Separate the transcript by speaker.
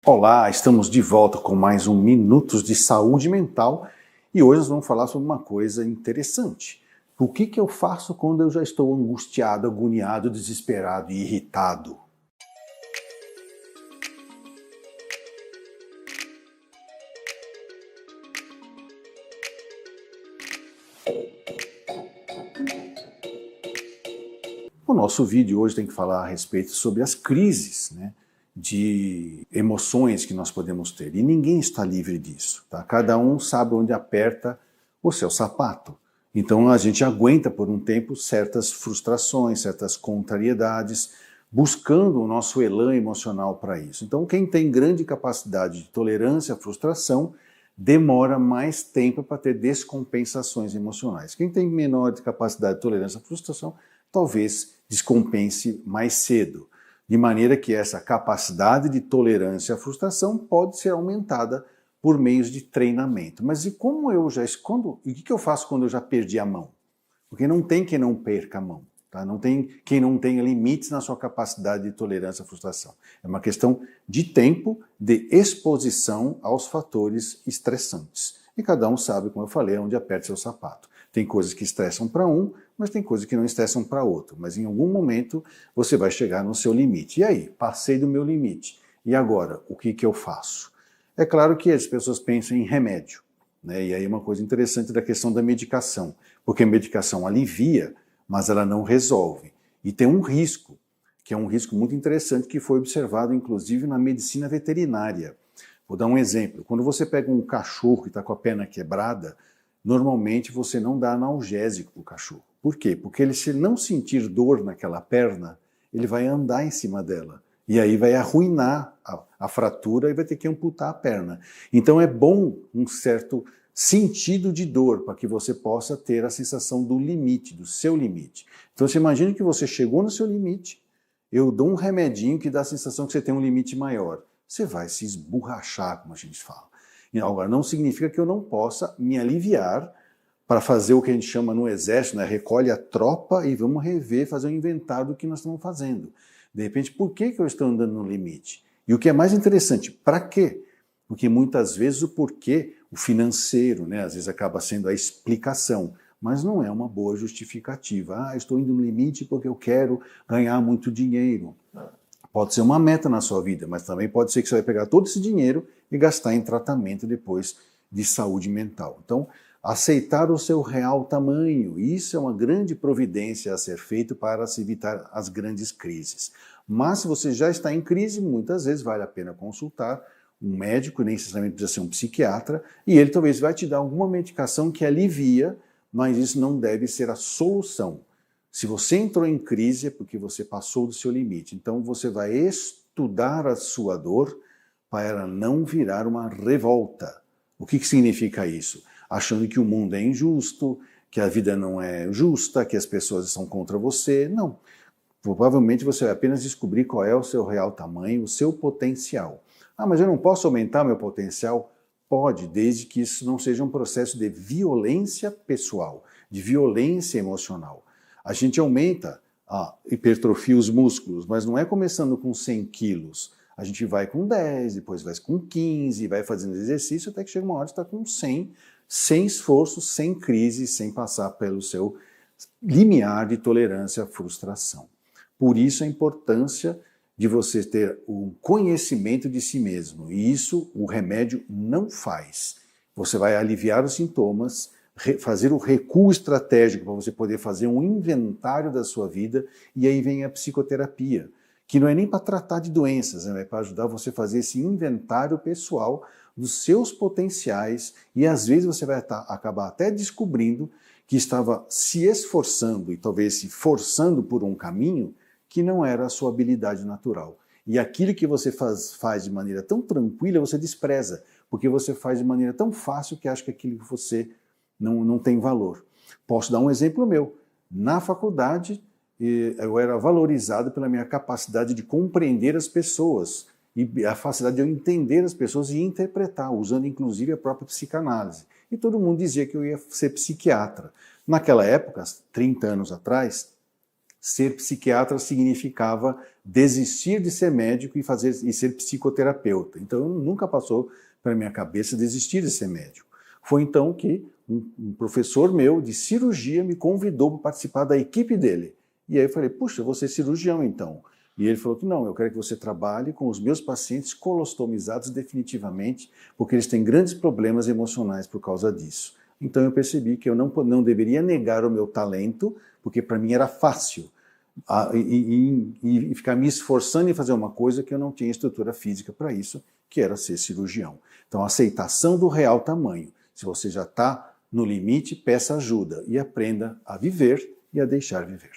Speaker 1: Olá, estamos de volta com mais um Minutos de Saúde Mental e hoje nós vamos falar sobre uma coisa interessante. O que eu faço quando eu já estou angustiado, agoniado, desesperado e irritado? O nosso vídeo hoje tem que falar a respeito sobre as crises, de emoções que nós podemos ter. E ninguém está livre disso, tá? Cada um sabe onde aperta o seu sapato. Então a gente aguenta por um tempo certas frustrações, certas contrariedades, buscando o nosso elan emocional para isso. Então quem tem grande capacidade de tolerância à frustração demora mais tempo para ter descompensações emocionais. Quem tem menor capacidade de tolerância à frustração talvez descompense mais cedo. De maneira que essa capacidade de tolerância à frustração pode ser aumentada por meios de treinamento. Mas e como o que eu faço quando eu já perdi a mão? Porque não tem quem não perca a mão. Tá? Não tem quem não tenha limites na sua capacidade de tolerância à frustração. É uma questão de tempo, de exposição aos fatores estressantes. E cada um sabe, como eu falei, onde aperta seu sapato. Tem coisas que estressam para um, mas tem coisas que não estressam para outro. Mas em algum momento você vai chegar no seu limite. E aí? Passei do meu limite. E agora? O que eu faço? É claro que as pessoas pensam em remédio, né? E aí uma coisa interessante da questão da medicação. Porque a medicação alivia, mas ela não resolve. E tem um risco, que é um risco muito interessante que foi observado inclusive na medicina veterinária. Vou dar um exemplo. Quando você pega um cachorro que está com a perna quebrada, normalmente você não dá analgésico para o cachorro. Por quê? Porque ele, se não sentir dor naquela perna, ele vai andar em cima dela. E aí vai arruinar a fratura e vai ter que amputar a perna. Então é bom um certo sentido de dor para que você possa ter a sensação do limite, do seu limite. Então você imagina que você chegou no seu limite, eu dou um remedinho que dá a sensação que você tem um limite maior. Você vai se esborrachar, como a gente fala. Agora, não significa que eu não possa me aliviar para fazer o que a gente chama no exército, né? Recolhe a tropa e vamos rever, fazer um inventário do que nós estamos fazendo. De repente, por que eu estou andando no limite? E o que é mais interessante, para quê? Porque muitas vezes o porquê, o financeiro, né? Às vezes acaba sendo a explicação, mas não é uma boa justificativa. Estou indo no limite porque eu quero ganhar muito dinheiro. Pode ser uma meta na sua vida, mas também pode ser que você vai pegar todo esse dinheiro e gastar em tratamento depois de saúde mental. Então, aceitar o seu real tamanho, isso é uma grande providência a ser feito para se evitar as grandes crises. Mas se você já está em crise, muitas vezes vale a pena consultar um médico, nem necessariamente precisa ser um psiquiatra, e ele talvez vai te dar alguma medicação que alivia, mas isso não deve ser a solução. Se você entrou em crise é porque você passou do seu limite. Então você vai estudar a sua dor para ela não virar uma revolta. O que significa isso? Achando que o mundo é injusto, que a vida não é justa, que as pessoas estão contra você. Não. Provavelmente você vai apenas descobrir qual é o seu real tamanho, o seu potencial. Mas eu não posso aumentar meu potencial? Pode, desde que isso não seja um processo de violência pessoal, de violência emocional. A gente aumenta hipertrofia os músculos, mas não é começando com 100 quilos. A gente vai com 10, depois vai com 15, vai fazendo exercício até que chega uma hora que está com 100, sem esforço, sem crise, sem passar pelo seu limiar de tolerância à frustração. Por isso a importância de você ter um conhecimento de si mesmo. E isso o remédio não faz. Você vai aliviar os sintomas, fazer o recuo estratégico para você poder fazer um inventário da sua vida, e aí vem a psicoterapia, que não é nem para tratar de doenças, é para ajudar você a fazer esse inventário pessoal dos seus potenciais, e às vezes você vai acabar até descobrindo que estava se esforçando e talvez se forçando por um caminho que não era a sua habilidade natural. E aquilo que você faz de maneira tão tranquila, você despreza, porque você faz de maneira tão fácil que acha que aquilo que você não tem valor. Posso dar um exemplo meu. Na faculdade, eu era valorizado pela minha capacidade de compreender as pessoas e a facilidade de eu entender as pessoas e interpretar, usando inclusive a própria psicanálise. E todo mundo dizia que eu ia ser psiquiatra. Naquela época, 30 anos atrás, ser psiquiatra significava desistir de ser médico e ser psicoterapeuta. Então nunca passou pela minha cabeça desistir de ser médico. Foi então que um professor meu de cirurgia me convidou para participar da equipe dele. E aí eu falei, puxa, eu vou ser cirurgião então. E ele falou que não, eu quero que você trabalhe com os meus pacientes colostomizados definitivamente, porque eles têm grandes problemas emocionais por causa disso. Então eu percebi que eu não deveria negar o meu talento, porque para mim era fácil, e ficar me esforçando em fazer uma coisa que eu não tinha estrutura física para isso, que era ser cirurgião. Então, a aceitação do real tamanho. Se você já está no limite, peça ajuda e aprenda a viver e a deixar viver.